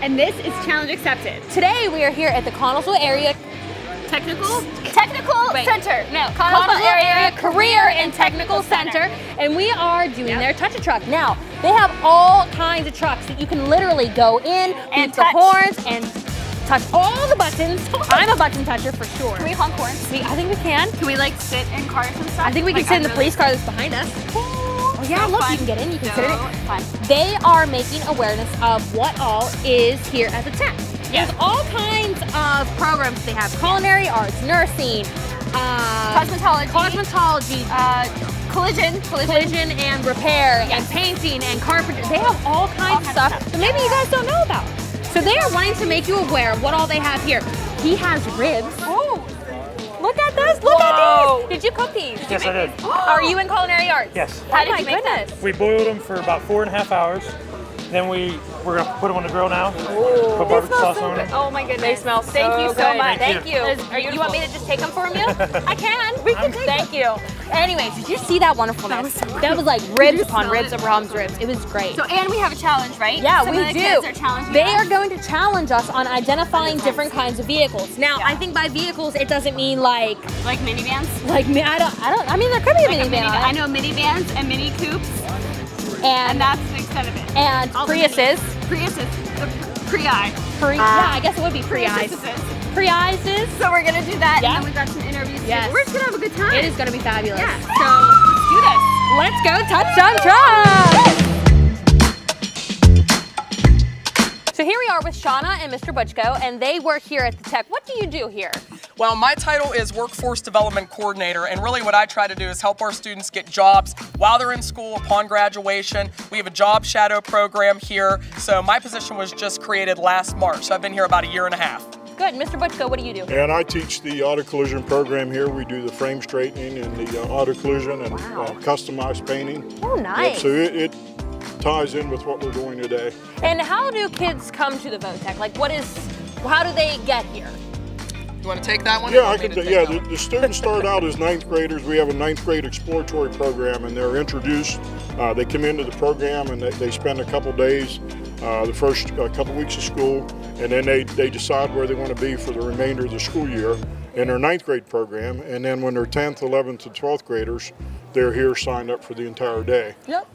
and this is Challenge Accepted. Today we are here at the Connellsville area Technical Wait. Center. No, Connellsville Area Career and Technical Center, and we are doing their touch-a-truck. Now, they have all kinds of trucks that you can literally go in, beat the horns, and touch all the buttons. I'm a button toucher for sure. Can we honk horns? I think we can. Can we like sit in cars and stuff? I think we can sit in the police car that's behind us. Oh yeah, look, fun. you can get in, you can sit in it. Fun. They are making awareness of what all is here at the tech. There's all kinds of programs. They have culinary arts, nursing, cosmetology, collision and repair, and painting and carpentry. They have all kinds of stuff that maybe you guys don't know about. So they are wanting to make you aware of what all they have here. He has ribs. Oh, look at this! Look at these! Did you cook these? Yes, I did. Are you in culinary arts? Yes. How did you make this? We boiled them for about 4.5 hours. Then we're gonna put them on the grill now. Put barbecue sauce on them. Oh my goodness. They smell so Thank you so much. Thank you. You want me to just take them from you? I can. We can take Thank you. Anyways, did you see that wonderfulness? That was like ribs upon ribs of Rom's ribs. It was great. So, and we have a challenge, right? Yeah, Some we of the do. Kids are challenging They us. are going to challenge us on identifying different kinds of vehicles. Now, I think by vehicles, it doesn't mean like minivans. I mean, there could be a minivan on it. I know minivans and mini coupes, and that's the extent of it. And Priuses. Priuses. Yeah, I guess it would be Priuses. So we're gonna do that, Yeah. and then we've got some interviews. Yes. We're just gonna have a good time. It is going to be fabulous. Yeah. So let's do this. Let's go touch some trucks! So here we are with Shauna and Mr. Butchko, and they work here at the Tech. What do you do here? Well, my title is Workforce Development Coordinator, and really what I try to do is help our students get jobs while they're in school upon graduation. We have a job shadow program here, so my position was just created last March, so I've been here about 1.5 years. Good. Mr. Butchko, what do you do? And I teach the auto collision program here. We do the frame straightening and the auto collision and customized painting. Oh, nice. So it ties in with what we're doing today. And how do kids come to the VOTEC? Like, how do they get here? You want to take that one? Yeah, I can. Yeah, the students start out as 9th graders. We have a 9th grade exploratory program, and they're introduced. They come into the program and they spend a couple days, the first couple weeks of school, and then they decide where they want to be for the remainder of the school year in our 9th grade program. And then when they're 10th, 11th, and 12th graders, they're here signed up for the entire day. Yep.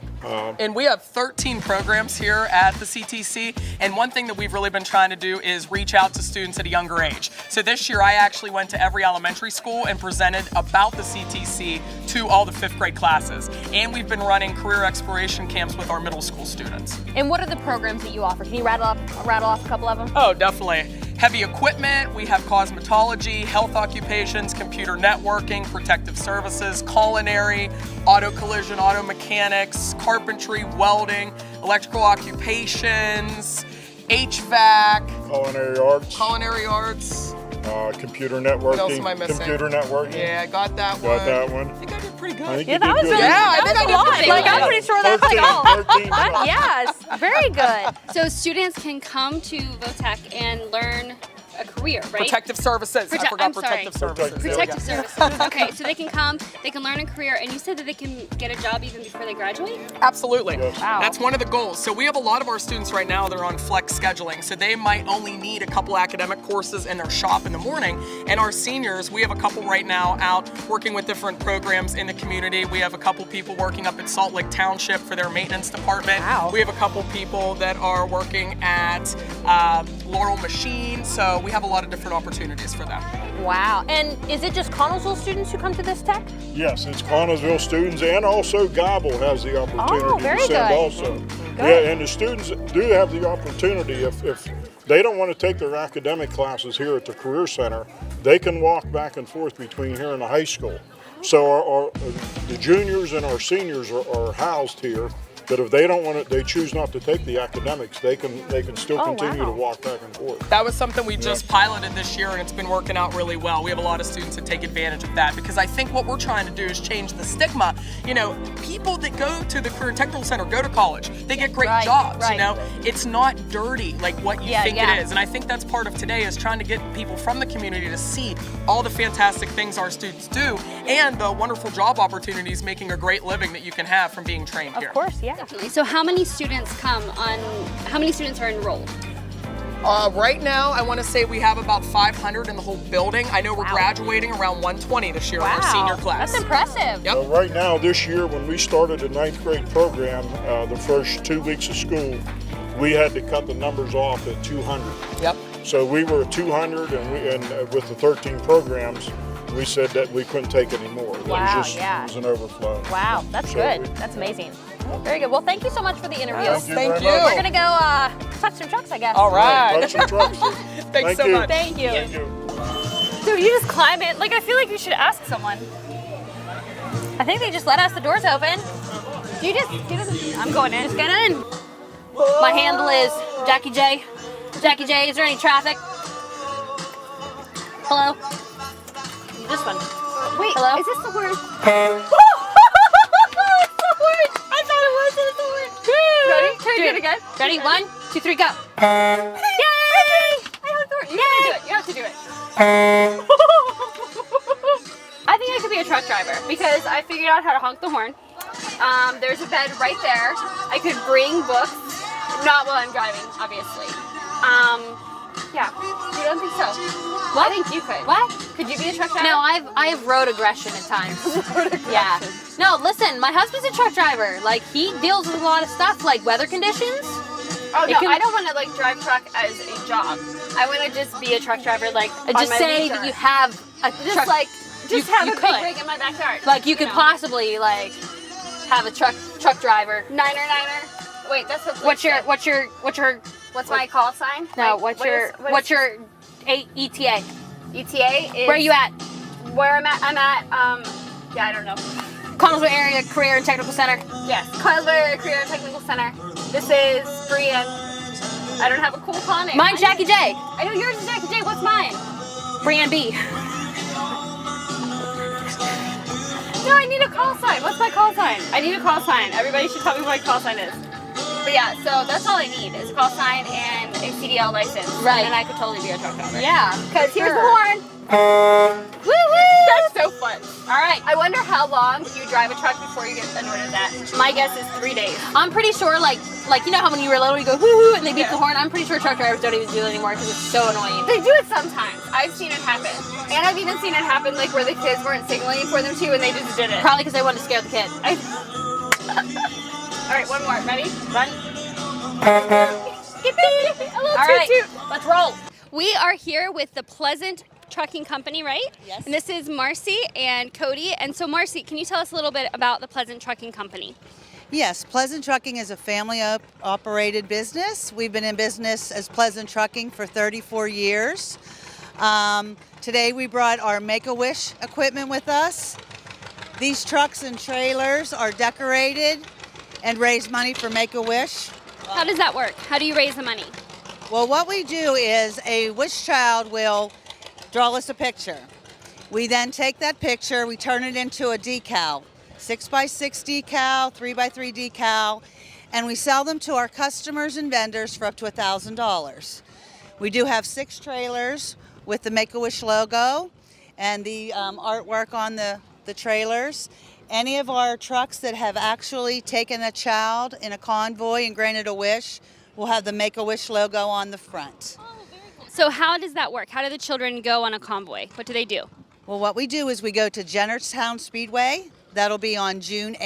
And we have 13 programs here at the CTC, and one thing that we've really been trying to do is reach out to students at a younger age. So this year I actually went to every elementary school and presented about the CTC to all the 5th grade classes. And we've been running career exploration camps with our middle school students. And what are the programs that you offer? Can you rattle off a couple of them? Oh, definitely. Heavy equipment, we have cosmetology, health occupations, computer networking, protective services, culinary, auto collision, auto mechanics, carpentry, welding, electrical occupations, HVAC, Culinary arts. Computer networking. What else am I missing? Computer networking. Yeah, I got that one. Got that one. I think I did pretty good. I think Yeah, you that did was good. really I think I did lot. pretty Like, good. I'm pretty sure that's like 13. Yes, very good. So students can come to VOTEC and learn a career, right? Protective services. I forgot I'm sorry. protective services. Protective services. Okay, so they can come, they can learn a career, and you said that they can get a job even before they graduate? Absolutely. Wow. That's one of the goals. So we have a lot of our students right now that are on flex scheduling. So they might only need a couple academic courses in their shop in the morning. And our seniors, we have a couple right now out working with different programs in the community. We have a couple people working up at Salt Lake Township for their maintenance department. Wow. We have a couple people that are working at Laurel Machine. So we have a lot of different opportunities for them. Wow. And is it just Connellsville students who come to this tech? Yes, it's Connellsville students, and also Gobble has the opportunity very to send good. also. Yeah, and the students do have the opportunity, if they don't want to take their academic classes here at the Career Center, they can walk back and forth between here and the high school. So the juniors and our seniors are housed here. But if they don't want it, they choose not to take the academics, they can still continue to walk back and forth. That was something we just piloted this year, and it's been working out really well. We have a lot of students that take advantage of that, because I think what we're trying to do is change the stigma. You know, people that go to the Career Technical Center go to college. They get great jobs, you know? It's not dirty like what you think it is. And I think that's part of today, is trying to get people from the community to see all the fantastic things our students do and the wonderful job opportunities, making a great living that you can have from being trained here. Of course, yeah. Definitely. So how many students are enrolled? Right now, I want to say we have about 500 in the whole building. I know we're graduating around 120 this year in our senior class. That's impressive. Yep. Right now, this year, when we started the 9th grade program, the first 2 weeks of school, we had to cut the numbers off at 200. Yep. So we were at 200, and with the 13 programs, we said that we couldn't take any more. Wow, It was an overflow. Wow, that's good. That's amazing. Very good. Well, thank you so much for the interview. Thank you. We're going to go touch some trucks, I guess. All right. Touch some trucks. Thanks so much. Thank you. Thank you. So you just climb it? Like, I feel like you should ask someone. I think they just let us. The door's open. Do you just, I'm going in. Just get in. My handle is Jackie J. Jackie J, is there any traffic? Hello? This one. Wait, Hello? is this the word? It's the word. I thought it wasn't the word. Ready? Can I do it again? Ready? 1, 2, 3, go. Yay! I have the word. You have to do it. You have to do it. I think I could be a truck driver because I figured out how to honk the horn. There's a bed right there. I could bring books, not while I'm driving, obviously. Yeah. You don't think so? What? I think you could. What? Could you be a truck driver? No, I have road aggression at times. Yeah. No, listen, my husband's a truck driver. Like, he deals with a lot of stuff, like weather conditions. Oh It no, can- I don't want to like drive truck as a job. I want to just be a truck driver, like on Just my say leisure. that you have a just truck. like just have you a could. big rig in my backyard. Like, you could know. possibly, like, have a truck driver. Niner. Wait, that's what. What's your What's my call sign? no? Like, What's your ETA? ETA is Where are you at? Where I'm at. Yeah, I don't know. Connellsville Area Career and Technical Center. Yes, Connellsville Career and Technical Center. This is Breanne. I don't have a cool call name. Mine's Jackie J. I know yours is Jackie J. What's mine? Breanne B. No, I need a call sign. What's my call sign? I need a call sign. Everybody should tell me what my call sign is. But yeah, so that's all I need is a call sign and a CDL license. Right. And I could totally be a truck driver. Yeah. Because here's the sure. horn. Woo woo! That's so fun. All right. I wonder how long you drive a truck before you get annoyed at that. My guess is 3 days. I'm pretty sure, like you know how when you were little, you go hoo-hoo and they beep the horn. I'm pretty sure truck drivers don't even do it anymore because it's so annoying. They do it sometimes. I've seen it happen. And I've even seen it happen like where the kids weren't signaling for them to and they just did it. Probably because they wanted to scare the kid. All right, one more. Ready? Run. All All right. Let's roll. We are here with the Pleasant Trucking Company, right? Yes. And this is Marcy and Cody. And so, Marcy, can you tell us a little bit about the Pleasant Trucking Company? Yes, Pleasant Trucking is a family-operated business. We've been in business as Pleasant Trucking for 34 years. Today we brought our Make-A-Wish equipment with us. These trucks and trailers are decorated and raise money for Make-A-Wish. How does that work? How do you raise the money? Well, what we do is a wish child will draw us a picture. We then take that picture, we turn it into a decal, 6x6 decal, 3x3 decal, and we sell them to our customers and vendors for up to $1,000. We do have 6 trailers with the Make-A-Wish logo and the artwork on the trailers. Any of our trucks that have actually taken a child in a convoy and granted a wish will have the Make-A-Wish logo on the front. So how does that work? How do the children go on a convoy? What do they do? Well, what we do is we go to Jennerstown Speedway. That'll be on June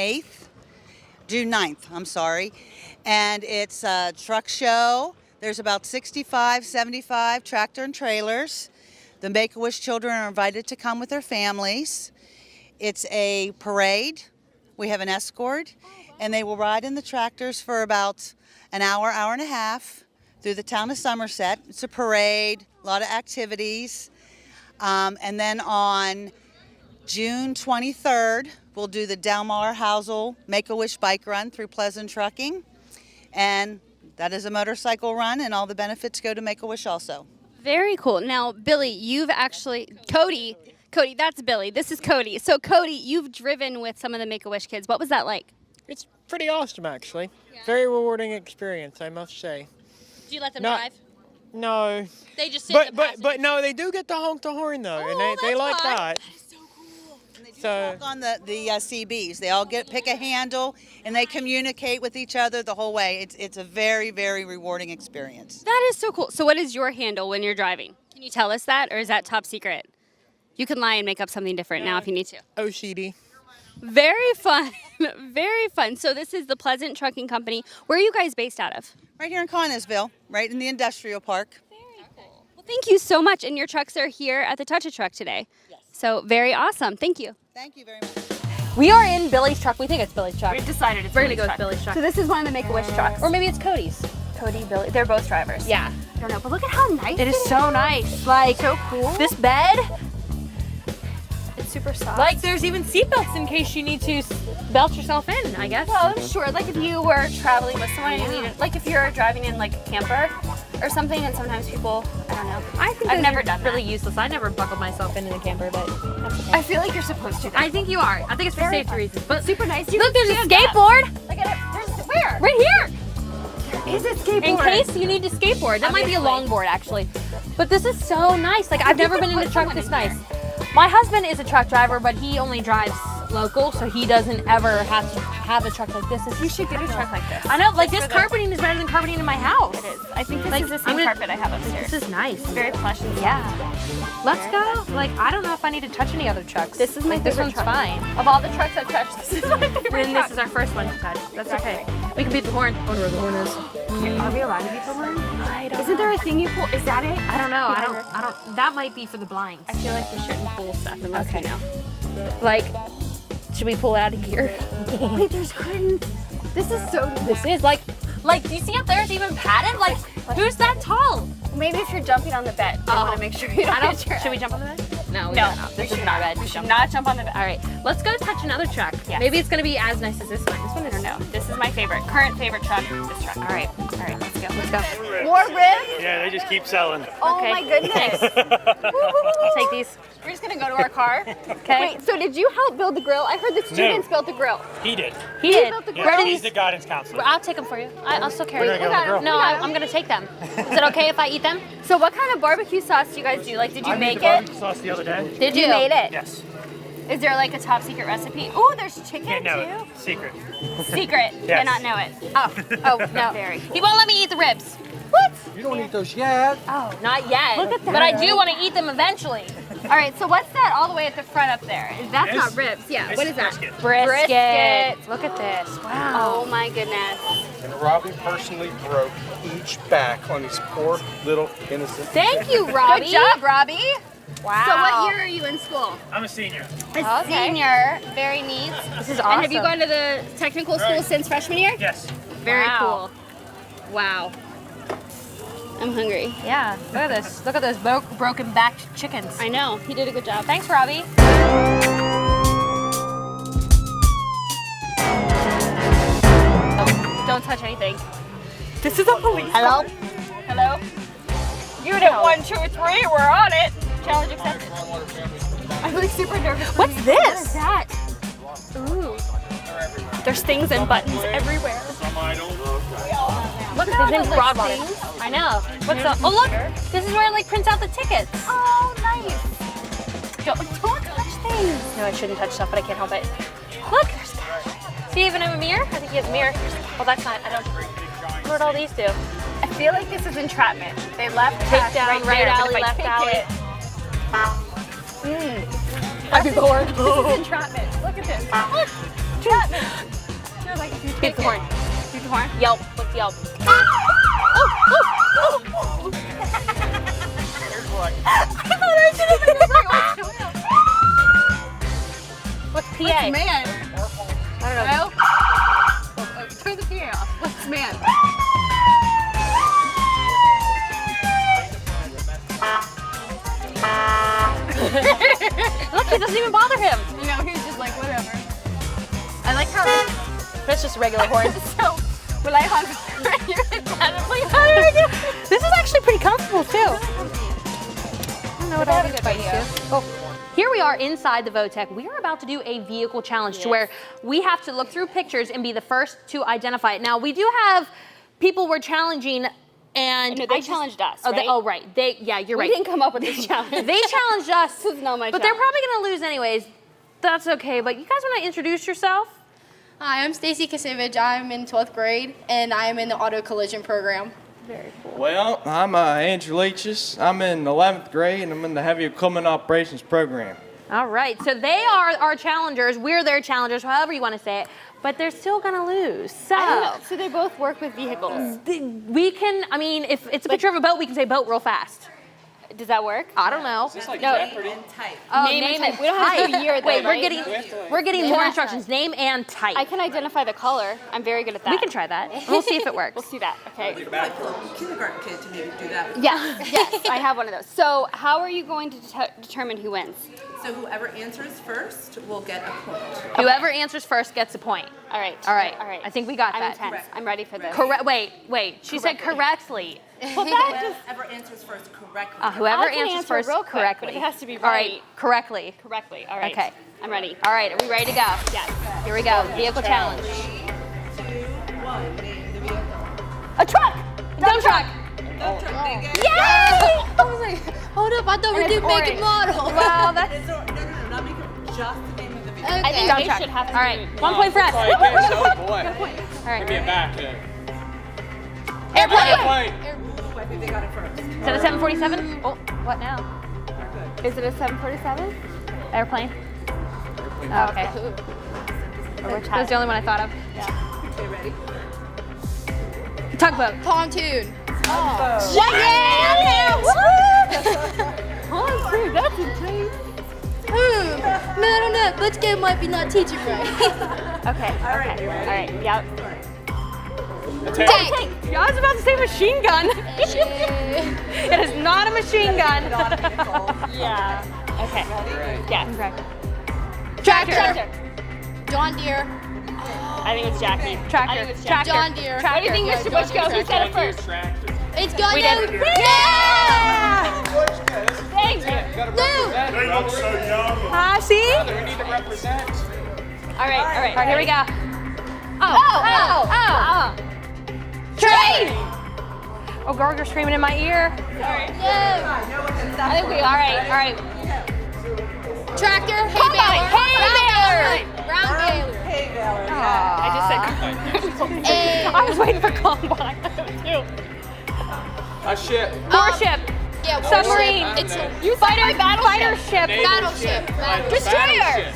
9th, I'm sorry. And it's a truck show. There's about 65, 75 tractor and trailers. The Make-A-Wish children are invited to come with their families. It's a parade. We have an escort, and they will ride in the tractors for about an hour, hour and a half through the town of Somerset. It's a parade, a lot of activities. And then on June 23rd, we'll do the Delmar Housel Make-A-Wish bike run through Pleasant Trucking. And that is a motorcycle run, and all the benefits go to Make-A-Wish also. Very cool. Now, Billy, you've actually, Cody, that's Billy. This is Cody. So, Cody, you've driven with some of the Make-A-Wish kids. What was that like? It's pretty awesome, actually. Very rewarding experience, I must say. Do you let them Not- drive? No, They just sit in the but no, they do get to honk the horn though, and they like that's fun. that. So On the CBs, they all pick a handle and they communicate with each other the whole way. It's a very, very rewarding experience. That is so cool. So what is your handle when you're driving? Can you tell us that, or is that top secret? You can lie and make up something different now if you need to. OCD. Very fun. Very fun. So this is the Pleasant Trucking Company. Where are you guys based out of? Right here in Connellsville, right in the industrial park. Well, thank you so much. And your trucks are here at the Touch a Truck today. Yes. So very awesome. Thank you. Thank you very much. We are in Billy's truck. We think it's Billy's truck. We've decided it's We're gonna Billy's go with truck. Billy's truck. So this is one of the Make-A-Wish trucks. Or maybe it's Cody's. Cody, Billy, they're both drivers. Yeah. I don't know, but look at how nice It is so nice. Like, so cool. this bed, It's super soft. like there's even seatbelts in case you need to belt yourself in, I guess. well, I'm sure, like if you were traveling with someone and you needed, like if you're driving in like a camper or something, and sometimes people, I don't know. I think I've those never are done really that. useless. I never buckled myself into the camper, but that's okay. I feel like you're supposed to. I think you are. I think it's for Very safety fun. reasons. But Super nice. You look, can there's a stand up. skateboard Look at it. There's where? right here. Is it skateboard? In case you need to skateboard. That might be a Obviously. longboard, actually. But this is so nice. Like, I've You never could been in a put truck someone this in nice. there. My husband is a truck driver, but he only drives local, so he doesn't ever have to have a truck like this. You should get a truck like this. I know, like this for the- carpeting is better than carpeting in my house. It is. I think this Like, is the I'm same gonna- carpet I have upstairs. This is nice. very plush and soft. Yeah. Let's go. Like, I don't know if I need to touch any other trucks. This is my like, this favorite one's truck. fine. Of all the trucks I've touched, this is my favorite And truck. this is our first one. God, that's okay. We can beat the horn. I wonder where the horn is. Are we allowed to be filmed? Isn't there a thing you pull? Is that it? I don't know. I don't. That might be for the blinds. I feel like we shouldn't pull stuff unless we know. Like, should we pull it out of here? Wait, there's curtains. This is so. This is like, do you see up there? It's even padded. Like, who's that tall? Maybe if you're jumping on the bed, I want to make sure you don't. I don't. hit your Should we head. jump on the bed? No, we No, better not. we This should is not. our bed. We should not jump on the bed. All right, let's go touch another truck. Yes. Maybe it's gonna be as nice as this one. This one I is don't know. This is my favorite, current favorite truck. This truck. All right, Let's go. let's go. More ribs? Yeah, they just keep selling. Oh Okay. my goodness. I'll take these. We're just gonna go to our car. Okay. Wait, so did you help build the grill? I heard the students built the grill. He did. He did. built the Yeah, Where did he's he? the guidance counselor. I'll take them for you. I'll still carry We're them. gonna go on the grill. No, I'm gonna take them. Is it okay if I eat them? So what kind of barbecue sauce do you guys do? Like, did you I made make the it? barbecue sauce the other day. Did You made it. Yes. Is there like a top secret recipe? Oh, there's chicken Can't know too. it. Secret. Secret. Yes. Cannot know it. Oh no. Very. He won't let me eat the ribs. What? You don't eat those yet. Oh, not yet. Look at that. But I do want to eat them eventually. All right. So what's that all the way at the front up there? That's This? not ribs. Yeah. This What is that? brisket. Brisket. Look at this. Wow. Oh my goodness. And Robbie personally broke each back on these poor little innocent. Thank you, Robbie. Good job, Robbie. Wow. So what year are you in school? I'm a senior. A senior. Very neat. This is And awesome. have you gone to the technical school since freshman year? Yes. Very Wow. cool. Wow. I'm hungry. Yeah. Look at this. Look at those broken backed chickens. I know. He did a good job. Thanks, Robbie. Don't touch anything. This is a police. Hello? Hello? Unit 1, 2, 3, we're on it. Challenge accepted. I'm like super nervous. What's What is this? that? Ooh. There's things and buttons everywhere. Look at at all his name's the Broadwater. listings. I know. What's up? Oh look, this is where it like prints out the tickets. Oh, nice. Don't touch things. No, I shouldn't touch stuff, but I can't help it. Look, there's that. Does he even have a mirror? I think he has a mirror. Oh, that's not. I don't. What did all these do? I feel like this is entrapment. They left Take cash down, right right there, alley, but if I left take alley. it- I'd be bored. This is entrapment. Look at this. Look, entrapment. You're like, if you Beep take the it- horn. Beep the horn. Yelp. What's Yelp? What's PA? Man. I don't know. Oh, turn the PA off. What's man? Look, it doesn't even bother him. You know, he's just like, whatever. I like how That's just a regular horn. so when I hung you're incredibly This is actually pretty comfortable too. I don't know what I think about you. Oh, here we are inside the Votech. We are about to do a vehicle challenge to where we have to look through pictures and be the first to identify it. Now we do have people we're challenging, and No, they challenged us, Oh, right? right. Yeah, you're We right. didn't come up with this challenge. They challenged us, This is not my but they're challenge. probably gonna lose anyways. That's okay, but you guys want to introduce yourself? Hi, I'm Stacy Kasevich. I'm in 12th grade, and I am in the auto collision program. Very cool. Well, I'm Andrew Leaches. I'm in 11th grade, and I'm in the heavy equipment operations program. All right, so they are our challengers. We're their challengers, however you want to say it, but they're still gonna lose. So, I don't know. So they both work with vehicles. We can, I mean, if it's a picture of a boat, we can say boat real fast. Does that work? I don't know. No. Oh, Name and type. We don't have to do year though, Wait, right? we're getting Name more and instructions. Name and type. I can identify the color. I'm very good at that. We can try that. We'll see if it works. We'll see that. Okay. Kindergarten kid to maybe do that. Yes, yes, I have one of those. So how are you going to determine who wins? So whoever answers first will get a point. Whoever answers first gets a point. All right. All right. All right. I think we got I'm that. intense. I'm ready for this. Correct. Wait. She said correctly. Well, that just Whoever answers first correctly. Whoever I can answers answer first real quick, correctly. but it has to be All right. right. Correctly. correctly. All right. Okay. I'm ready. All right. Are we ready to go? Yes. Here we go. Vehicle challenge. 3, 2, 1. Name the vehicle. A truck. Dump truck. Dump truck. They get Yay! I was like, hold up, I thought we did make it model. Well, that's. No, not make it just the name of the vehicle. I think Dump they truck. should have to All right. do 1 point for us. Oh, boy. All right. Give me a back. Airplane. I think they got it first. Is that a 747? Oh, what now? Is it a 747? Airplane. Oh, okay. That was the only one I thought of. Okay, ready? Tugboat. Pontoon. Pontoon. That's insane. Man, I don't know. Let's get might be not teaching right. Okay. All right. All right. Yep. Tank. I was about to say machine gun. It is not a machine gun. Yeah. Okay. Yes. Tractor. John Deere. I think it's Jackie. Tractor. I think it's Jackie. John Deere. What do you think, Mr. Bushko? Who said it first? It's gonna. We did. Yeah! Thank you. They look so young. See? We need to represent. All right. All right. All right, here we go. Oh. Train! Oh, girl, you're screaming in my ear. Sorry. Yeah. I think we. All right. All right. Tractor. Hay baler. Round baler. Hey, Valerie. I just said. And I was waiting for combine. A ship. Warship. yeah, Submarine. It's You fighter Fighter ship. battleship. Destroyer.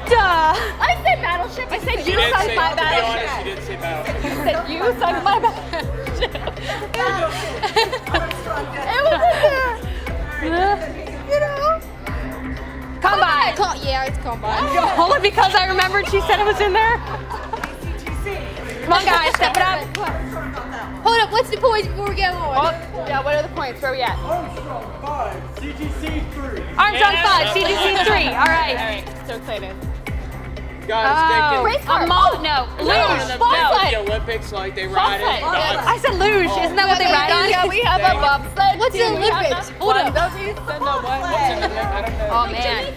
Duh. I said battleship. I said you sunk my battleship. You did say battleship. I said you sunk my battleship. It was in there. You know. Combine. Yeah, it's combine. Only because I remembered she said it was in there. Come on, guys, step it up. Hold up, what's the points before we go on? Yeah. What are the points? Where are we at? Armstrong 5, CGC 3. Armstrong 5, CGC 3. All All right. right. So excited. Guys, Race car. No. the Bobsled. Olympics, like they ride it. Bobsled. I said luge. Isn't that what they ride on? Yeah, we have a bobsled. What's the team. We have Olympics? a Hold up. What's in the I don't know. Oh, man.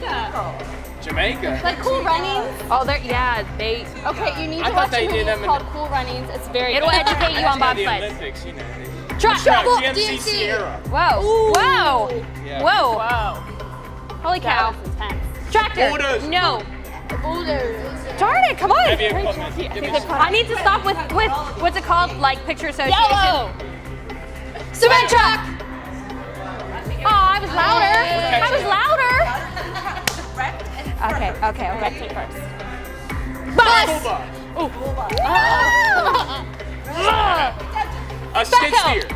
Jamaica. Like Cool Runnings. Oh, yeah, they. Okay, you need I to thought watch a they did movie them in called the- Cool Runnings. It's very It'll good. educate you on The bobsleds. Olympics, you know. Truck. GMC Sierra. Whoa. Whoa. Yeah. Whoa. Whoa. Holy That cow. was intense. Tractor. Boulders. No. Darn it, come on. Heavy equipment. Give me some. I need to stop with what's it called? Like picture association. Yellow. Cement truck. Oh, I was louder. I was louder. Okay. Let's take first. Bus. A skid steer.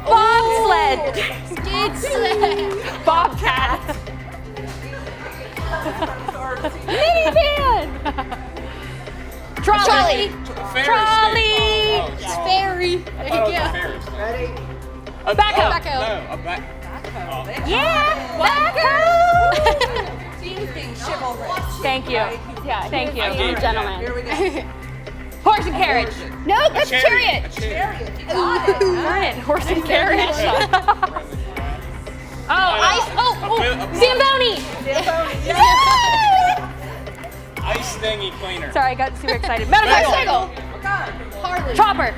Bobsled. Skid sled. Bobcat. Minivan. Trolley. Ferris Trolley. steer. Oh, Ferry. I thought it was a Ferris. Ready? Backhoe. No, a back. Yeah. Backhoe. Teams being chivalrous. Thank you. Yeah. Thank you. You're a gentleman. Here we go. Horse and carriage. No, that's chariot. A chariot. Darn it. Horse and carriage. Ice. Zamboni. Ice thingy cleaner. Sorry, I got super excited. Motorcycle. Harley. Chopper.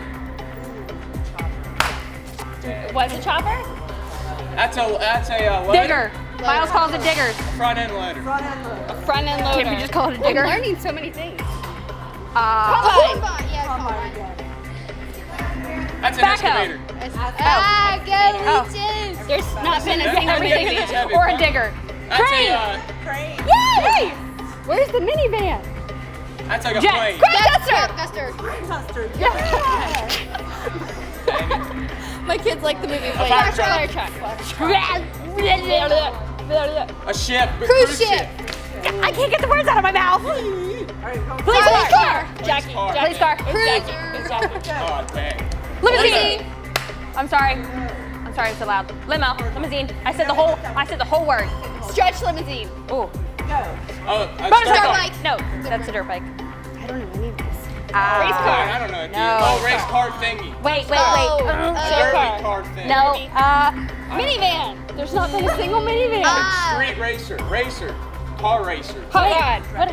What's a chopper? That's a loader. Digger. Miles calls it diggers. Front end loader. A front end loader. Can't we just call it a digger? I'm learning so many things. Combine. Yeah, combine. That's an Backhoe. excavator. Go Leeches. There's not been a single Everything That's heavy. or a digger. That's Crane. Crane. Yay! Where's the minivan? That's like a Jet. plane. Crane Duster. Custard. My kids like the movie fire Fire truck. Truck. A ship. Cruise ship. I can't get the words out of my mouth. Police car. Jackie. Police car. Oh, dang. Limousine. I'm sorry. I'm sorry, it's so loud. Limo. Limousine. I said the whole word. Stretch limousine. Ooh. Oh, a Motorcycle. bike. No, that's a dirt bike. I don't know any of these. Race car. I don't know. Dude. No. Oh, race car thingy. Wait. Derby car thing. No. Minivan. There's not been a single minivan. Street racer. Racer. Car racer. Oh God. What?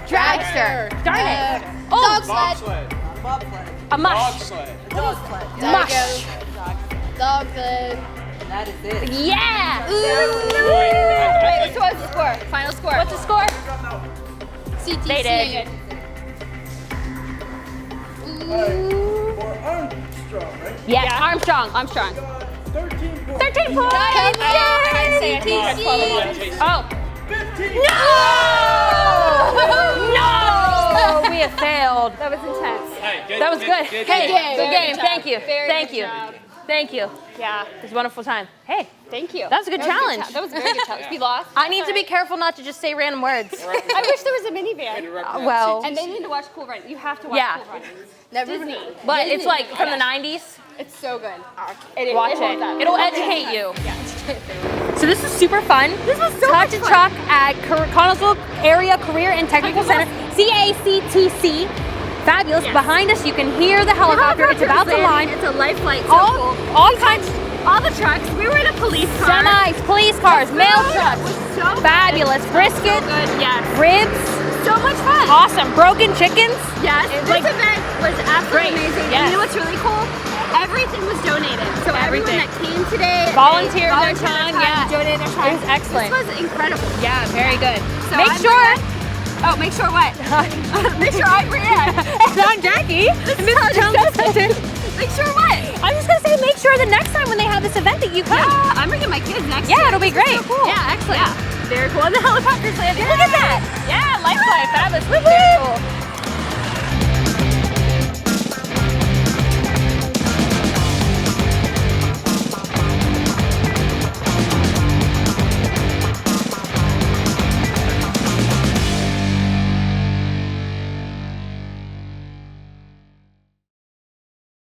Dragster. Darn it. Dog Bob sled. sled. Bobsled. A Dog mush. sled. Dog sled. Mush. Dog sled. That is it. Yeah. Wait, so what's the score? Final score. What's the score? CTC. They did. Yes, Armstrong. 13 points. I'd say I think that's 12 Oh. No! We have failed. That was intense. Hey, good, That was good. Hey, game. good Very game. good Thank job. you. Very Thank good you. job. Thank you. Yeah. It was a wonderful time. Hey, Thank you. that was a good challenge. That was a very good challenge. We lost. I need to be careful not to just say random words. I wish there was a minivan. Well, And they need to watch Cool Runnings. You have to watch Yeah. Cool Runnings. Never Disney. but it's Disney. like from the 90s. It's so good. Watch it. holds up. It'll educate you. So this is super fun. This was so Touch and Truck at Connellsville Area Career and Technical Center, CACTC. Fabulous. Yes. Behind us, you can hear the helicopter. It's about to launch. It's a life flight. So All, cool. all kinds. All the trucks. We were in a police car. Semis, police cars, mail trucks. It was so Fabulous. Brisket, good. Yes. ribs. So much fun. Awesome. Broken chickens. Yes. This event was absolutely Great. amazing. Yes. And you know what's really cool? Everything was donated. So Everything. everyone that came today, Volunteered they their time, yeah. donated their time. It was excellent. This was incredible. Yeah, very good. So Make I'm sure. Oh, make sure what? Make sure I'm Breanne. And I'm Jackie. Mrs. Johnson. Make sure what? I'm just gonna say, make sure the next time when they have this event that you come. Yeah, I'm bringing my kids next Yeah, year. it'll be This is great. So cool. Yeah, excellent. Yeah. Very cool. And the helicopter's landing. Look at that. Yeah, life flight. Fabulous. Woo-hoo. Very cool.